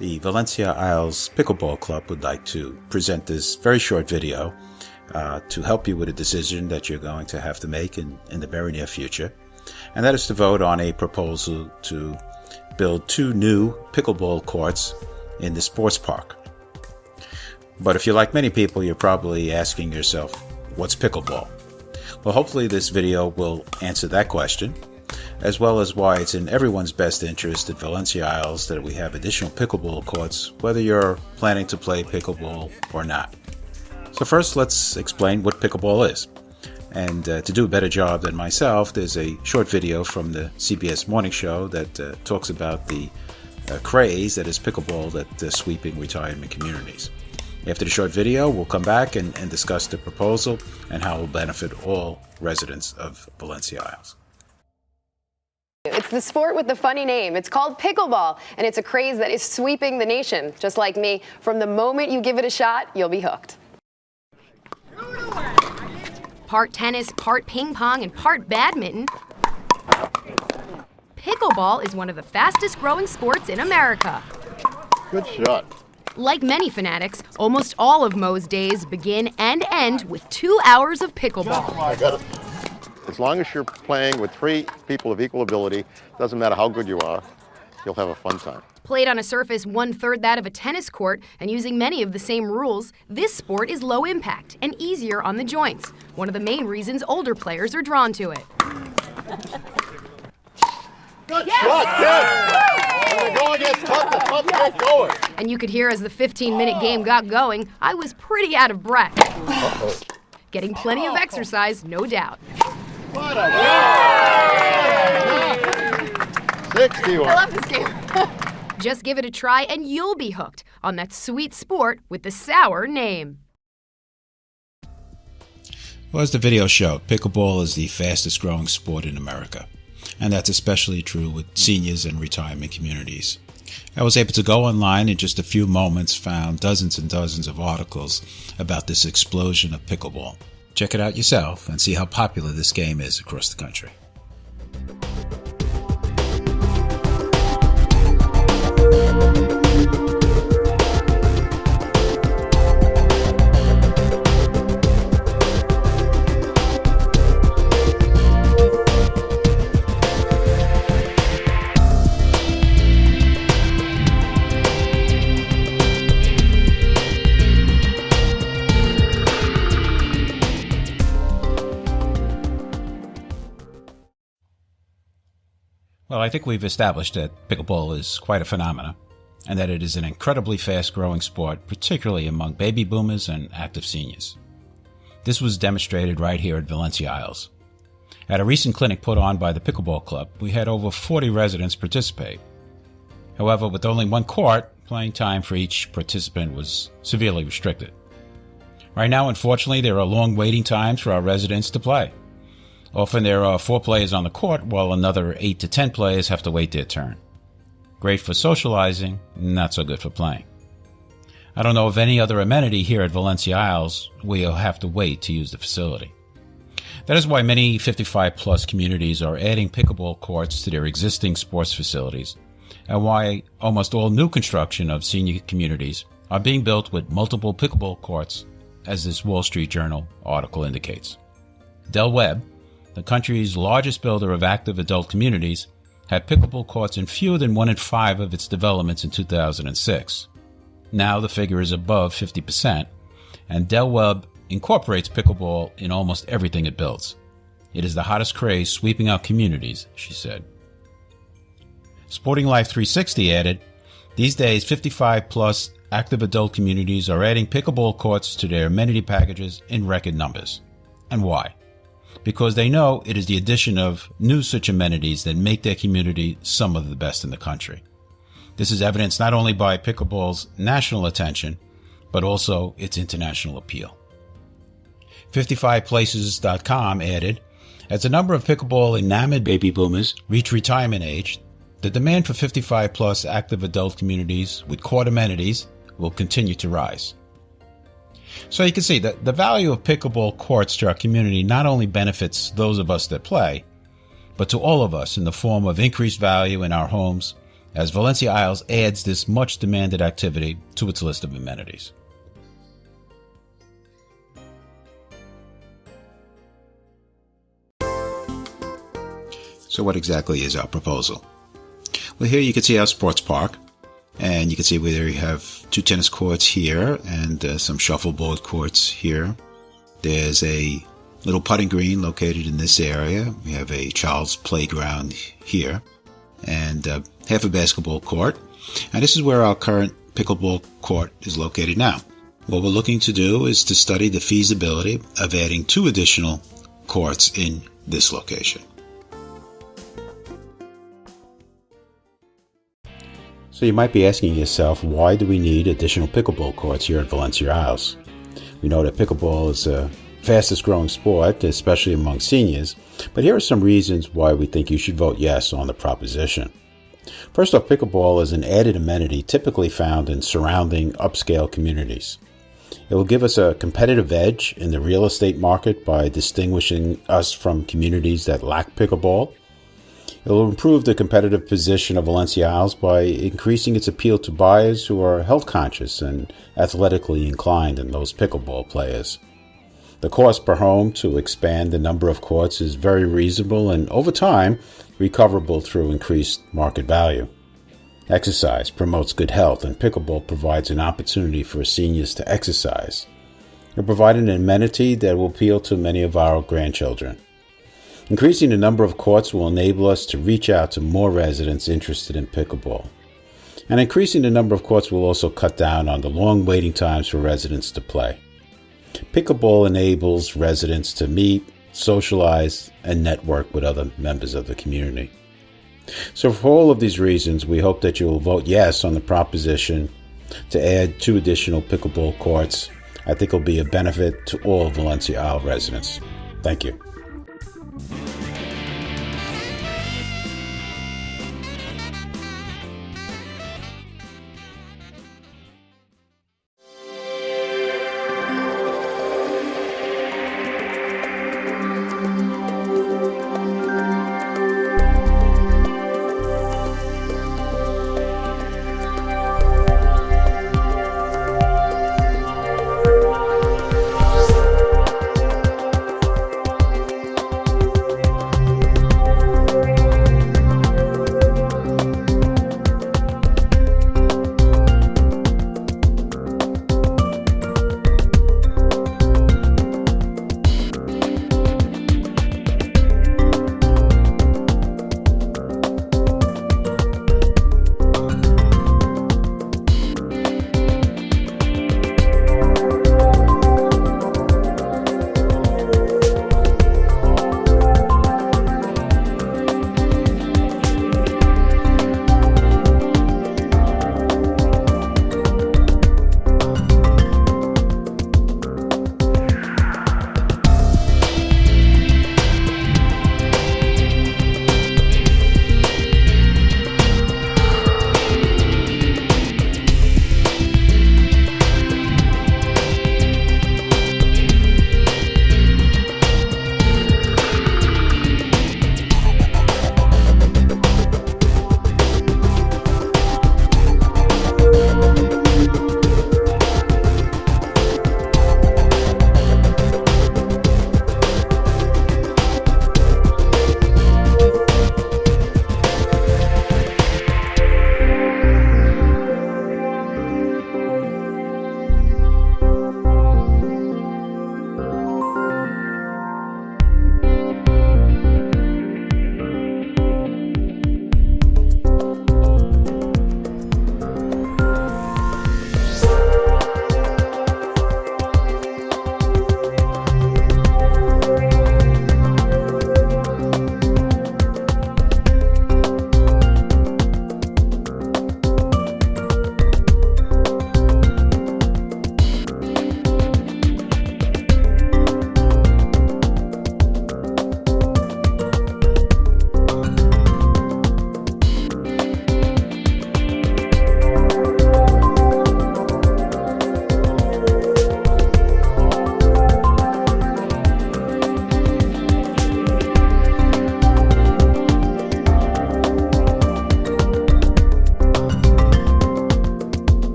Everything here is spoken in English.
The Valencia Isles Pickleball Club would like to present this very short video to help you with a decision that you're going to have to make in the very near future. And that is to vote on a proposal to build 2 new pickleball courts in the sports park. But if you're like many people, you're probably asking yourself, what's pickleball? Well, hopefully this video will answer that question, as well as why it's in everyone's best interest at Valencia Isles that we have additional pickleball courts, whether you're planning to play pickleball or not. So first, let's explain what pickleball is. And to do a better job than myself, there's a short video from the CBS Morning Show that talks about the craze that is pickleball at sweeping retirement communities. After the short video, we'll come back and discuss the proposal and how it will benefit all residents of Valencia Isles. It's the sport with the funny name. It's called pickleball, and it's a craze that is sweeping the nation. Just like me, from the moment you give it a shot, you'll be hooked. Part tennis, part ping pong, and part badminton, pickleball is one of the fastest growing sports in America. Good shot. Like many fanatics, almost all of Mo's days begin and end with 2 hours of pickleball. I got it. As long as you're playing with 3 people of equal ability, doesn't matter how good you are, you'll have a fun time. Played on a surface 1/3 that of a tennis court and using many of the same rules, this sport is low impact and easier on the joints. One of the main reasons older players are drawn to it. Good shot, kid! When the going gets tough, the tough get going. And you could hear as the 15-minute game got going, I was pretty out of breath. Getting plenty of exercise, no doubt. What a shot! 61. I love this game. Just give it a try and you'll be hooked on that sweet sport with the sour name. Well, as the video showed, pickleball is the fastest growing sport in America. And that's especially true with seniors and retirement communities. I was able to go online in just a few moments, found dozens and dozens of articles about this explosion of pickleball. Check it out yourself and see how popular this game is across the country. Well, I think we've established that pickleball is quite a phenomenon, and that it is an incredibly fast-growing sport, particularly among baby boomers and active seniors. This was demonstrated right here at Valencia Isles. At a recent clinic put on by the Pickleball Club, we had over 40 residents participate. However, with only 1 court, playing time for each participant was severely restricted. Right now, unfortunately, there are long waiting times for our residents to play. Often there are 4 players on the court, while another 8 to 10 players have to wait their turn. Great for socializing, not so good for playing. I don't know of any other amenity here at Valencia Isles where you'll have to wait to use the facility. That is why many 55-plus communities are adding pickleball courts to their existing sports facilities, and why almost all new construction of senior communities are being built with multiple pickleball courts, as this Wall Street Journal article indicates. Del Webb, the country's largest builder of active adult communities, had pickleball courts in fewer than 1 in 5 of its developments in 2006. Now the figure is above 50%, and Del Webb incorporates pickleball in almost everything it builds. It is the hottest craze sweeping our communities, she said. Sporting Life 360 added, these days 55-plus active adult communities are adding pickleball courts to their amenity packages in record numbers. And why? Because they know it is the addition of new such amenities that make their community some of the best in the country. This is evidenced not only by pickleball's national attention, but also its international appeal. 55places.com added, as the number of pickleball enamored baby boomers reach retirement age, the demand for 55-plus active adult communities with court amenities will continue to rise. So you can see that the value of pickleball courts to our community not only benefits those of us that play, but to all of us in the form of increased value in our homes as Valencia Isles adds this much demanded activity to its list of amenities. So what exactly is our proposal? Well, here you can see our sports park, and you can see where you have 2 tennis courts here and some shuffleboard courts here. There's a little putting green located in this area. We have a child's playground here and half a basketball court. And this is where our current pickleball court is located now. What we're looking to do is to study the feasibility of adding 2 additional courts in this location. So you might be asking yourself, why do we need additional pickleball courts here at Valencia Isles? We know that pickleball is the fastest growing sport, especially among seniors, but here are some reasons why we think you should vote yes on the proposition. First off, pickleball is an added amenity typically found in surrounding upscale communities. It will give us a competitive edge in the real estate market by distinguishing us from communities that lack pickleball. It will improve the competitive position of Valencia Isles by increasing its appeal to buyers who are health conscious and athletically inclined in those pickleball players. The cost per home to expand the number of courts is very reasonable and, over time, recoverable through increased market value. Exercise promotes good health, and pickleball provides an opportunity for seniors to exercise. It provides an amenity that will appeal to many of our grandchildren. Increasing the number of courts will enable us to reach out to more residents interested in pickleball. And increasing the number of courts will also cut down on the long waiting times for residents to play. Pickleball enables residents to meet, socialize, and network with other members of the community. So for all of these reasons, we hope that you will vote yes on the proposition to add 2 additional pickleball courts. I think it will be a benefit to all Valencia Isle residents. Thank you.